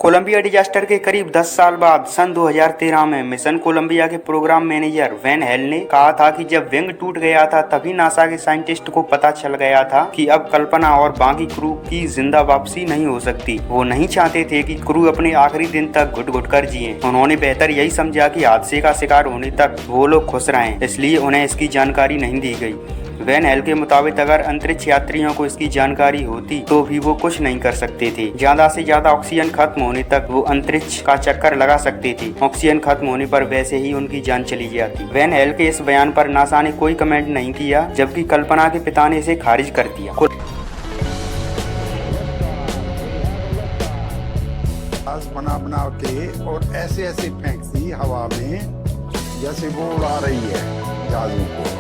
Colombia disaster के करीब 10 साल बाद सन 2013 में मिशन कोलंबिया के प्रोग्राम मैनेजर वैन हेल ने कहा था कि जब विंग टूट गया था तभी नासा के साइंटिस्ट को पता चल गया था कि अब कल्पना और बाकी क्रू की जिंदा वापसी नहीं हो सकती। वो नहीं चाहते थे कि क्रू अपने आखिरी दिन तक घुट घुट कर जिए। उन्होंने बेहतर यही समझा कि हादसे का शिकार होने तक वो लोग खुश रहें, इसलिए उन्हें इसकी जानकारी नहीं दी गई। वैन हेल के मुताबिक अगर अंतरिक्ष यात्रियों को इसकी जानकारी होती तो भी वो कुछ नहीं कर सकते थे। ज्यादा से ज्यादा ऑक्सीजन खत्म होने तक वो अंतरिक्ष का चक्कर लगा सकते थे। ऑक्सीजन खत्म होने पर वैसे ही उनकी जान चली जाती। वैन हेल के इस बयान पर नासा ने कोई कमेंट नहीं किया, जबकि कल्पना के पिता ने इसे खारिज कर दिया। बना के और ऐसे फेंकती हवा में जैसे वो उड़ा रही है जहाजों को।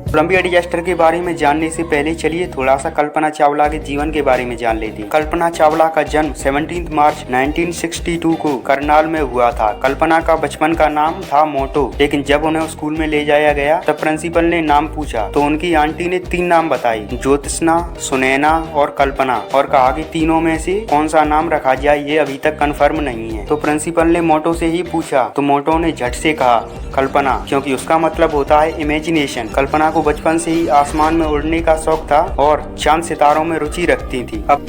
कोलंबिया डिजास्टर के बारे में जानने से पहले चलिए थोड़ा सा कल्पना चावला के जीवन के बारे में जान लेते हैं। कल्पना चावला का जन्म 17 मार्च 1962 को करनाल में हुआ था। कल्पना का बचपन का नाम था मोटो, लेकिन जब उन्हें स्कूल में ले जाया गया तब प्रिंसिपल ने नाम पूछा तो उनकी आंटी ने 3 नाम बताई, ज्योत्सना, सुनैना और कल्पना, और कहा कि तीनों में से कौन सा नाम रखा जाए ये अभी तक कंफर्म नहीं है। तो प्रिंसिपल ने मोटो से ही पूछा तो मोटो ने झट से कहा कल्पना, क्योंकि उसका मतलब होता है इमेजिनेशन। कल्पना को बचपन से ही आसमान में उड़ने का शौक था और चांद सितारों में रुचि रखती थी। अब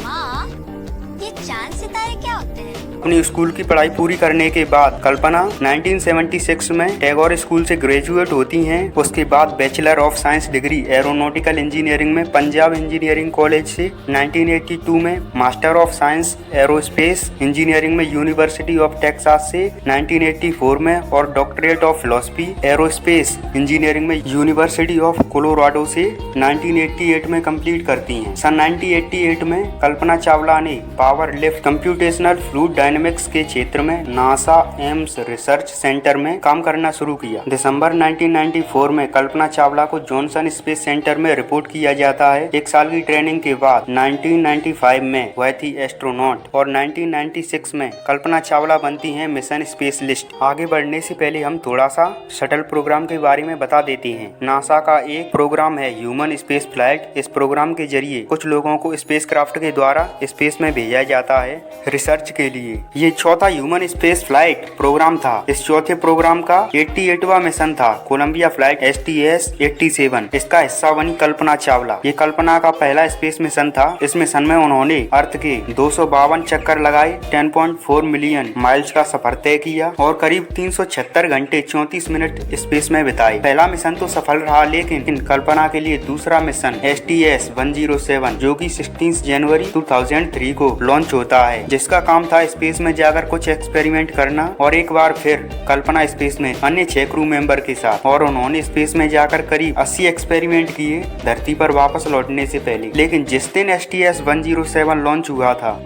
ये चांद सितारे क्या होते हैं? अपनी स्कूल की पढ़ाई पूरी करने के बाद कल्पना 1976 में टैगोर स्कूल से ग्रेजुएट होती हैं। उसके बाद bachelor of science degree aeronautical engineering में पंजाब इंजीनियरिंग कॉलेज से, 1982 में master of science aerospace engineering में यूनिवर्सिटी ऑफ टेक्सास से, 1984 में और doctorate of philosophy aerospace engineering में यूनिवर्सिटी ऑफ कोलोराडो से 1988 में कंप्लीट करती हैं। सन 1988 में कल्पना चावला ने power lift computational fluid dynamics के क्षेत्र में नासा एम्स रिसर्च सेंटर में काम करना शुरू किया। दिसंबर 1994 में कल्पना चावला को जॉनसन स्पेस सेंटर में रिपोर्ट किया जाता है। 1 साल की ट्रेनिंग के बाद 1995 में वह थी एस्ट्रोनॉट और 1996 में कल्पना चावला बनती हैं मिशन स्पेशलिस्ट। आगे बढ़ने से पहले हम थोड़ा सा शटल प्रोग्राम के बारे में बता देते हैं। नासा का एक प्रोग्राम है ह्यूमन स्पेस फ्लाइट। इस प्रोग्राम के जरिए कुछ लोगों को स्पेसक्राफ्ट के द्वारा स्पेस में भेजा जाता है रिसर्च के लिए। ये चौथा ह्यूमन स्पेस फ्लाइट प्रोग्राम था। इस चौथे प्रोग्राम का 88वां मिशन था, कोलंबिया फ्लाइट STS-87। इसका हिस्सा बनी कल्पना चावला। ये कल्पना का पहला स्पेस मिशन था। इस मिशन में उन्होंने अर्थ के 252 चक्कर लगाए, 10.4 मिलियन माइल्स का सफर तय किया और करीब 376 घंटे 34 मिनट स्पेस में बिताए। पहला मिशन तो सफल रहा, लेकिन कल्पना के लिए दूसरा मिशन STS-107 जो कि 16 जनवरी 2003 को लॉन्च होता है, जिसका काम था स्पेस में जाकर कुछ एक्सपेरिमेंट करना। और एक बार फिर कल्पना स्पेस में अन्य 6 क्रू मेंबर के साथ, और उन्होंने स्पेस में जाकर करीब 80 एक्सपेरिमेंट किए धरती पर वापस लौटने से पहले। लेकिन जिस दिन STS-107 लॉन्च हुआ था,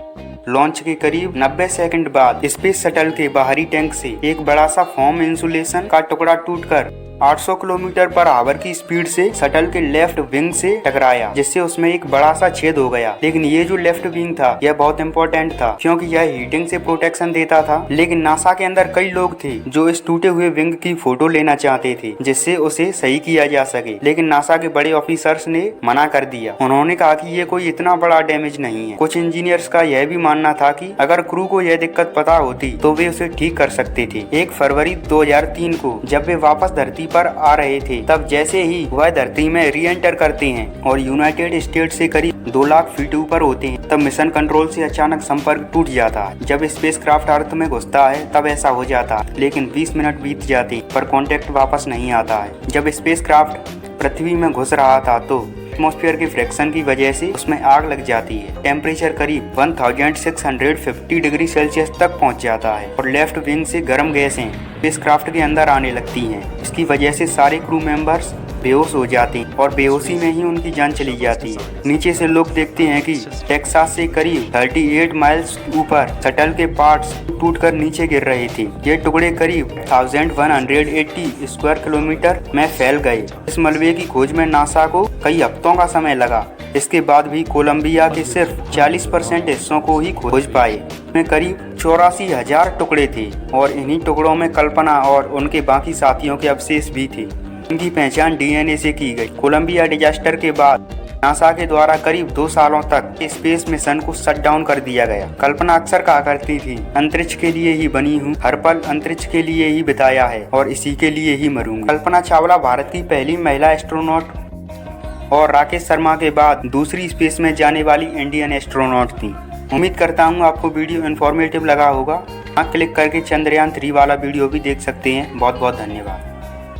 लॉन्च के करीब 90 सेकंड बाद स्पेस शटल के बाहरी टैंक से एक बड़ा सा फोम इंसुलेशन का टुकड़ा टूटकर 800 किलोमीटर पर आवर की स्पीड से शटल के लेफ्ट विंग से टकराया, जिससे उसमें एक बड़ा सा छेद हो गया। लेकिन ये जो लेफ्ट विंग था यह बहुत इंपॉर्टेंट था, क्योंकि यह हीटिंग से प्रोटेक्शन देता था। लेकिन नासा के अंदर कई लोग थे जो इस टूटे हुए विंग की फोटो लेना चाहते थे, जिससे उसे सही किया जा सके। लेकिन नासा के बड़े ऑफिसर्स ने मना कर दिया। उन्होंने कहा कि ये कोई इतना बड़ा डैमेज नहीं है। कुछ इंजीनियर्स का यह भी मानना था कि अगर क्रू को यह दिक्कत पता होती तो वे उसे ठीक कर सकते थे। 1 फरवरी 2003 को जब वे वापस धरती पर आ रहे थे, तब जैसे ही वह धरती में री एंटर करते हैं और यूनाइटेड स्टेट से करीब 2 लाख फीट ऊपर होते हैं, तब मिशन कंट्रोल से अचानक संपर्क टूट जाता है। जब स्पेसक्राफ्ट अर्थ में घुसता है तब ऐसा हो जाता है, लेकिन 20 मिनट बीत जाते पर कांटेक्ट वापस नहीं आता है। जब स्पेसक्राफ्ट पृथ्वी में घुस रहा था तो एटमॉस्फेयर की फ्रिक्शन की वजह से उसमें आग लग जाती है। टेम्परेचर करीब 1650 डिग्री सेल्सियस तक पहुंच जाता है और लेफ्ट विंग से गर्म गैसें स्पेसक्राफ्ट के अंदर आने लगती हैं। इसकी वजह से सारे क्रू मेंबर्स बेहोश हो जाते हैं और बेहोशी में ही उनकी जान चली जाती है। नीचे से लोग देखते हैं कि टेक्सास से करीब 38 माइल्स ऊपर शटल के पार्ट्स टूटकर नीचे गिर रहे थे। ये टुकड़े करीब 1180 स्क्वायर किलोमीटर में फैल गए। इस मलबे की खोज में नासा को कई हफ्तों का समय लगा। इसके बाद भी कोलंबिया के सिर्फ 40% हिस्सों को ही खोज पाए। में करीब 84,000 टुकड़े थे और इन्हीं टुकड़ों में कल्पना और उनके बाकी साथियों के अवशेष भी थे। इनकी पहचान DNA से की गई। कोलंबिया डिजास्टर के बाद नासा के द्वारा करीब 2 सालों तक स्पेस मिशन को शट डाउन कर दिया गया। कल्पना अक्सर कहा करती थी, अंतरिक्ष के लिए ही बनी हूँ, हर पल अंतरिक्ष के लिए ही बिताया है और इसी के लिए ही मरूंगी। कल्पना चावला भारत की पहली महिला एस्ट्रोनॉट और राकेश शर्मा के बाद दूसरी स्पेस में जाने वाली इंडियन एस्ट्रोनॉट थी। उम्मीद करता हूँ आपको वीडियो इन्फॉर्मेटिव लगा होगा। यहाँ क्लिक करके चंद्रयान 3 वाला वीडियो भी देख सकते हैं। बहुत बहुत धन्यवाद।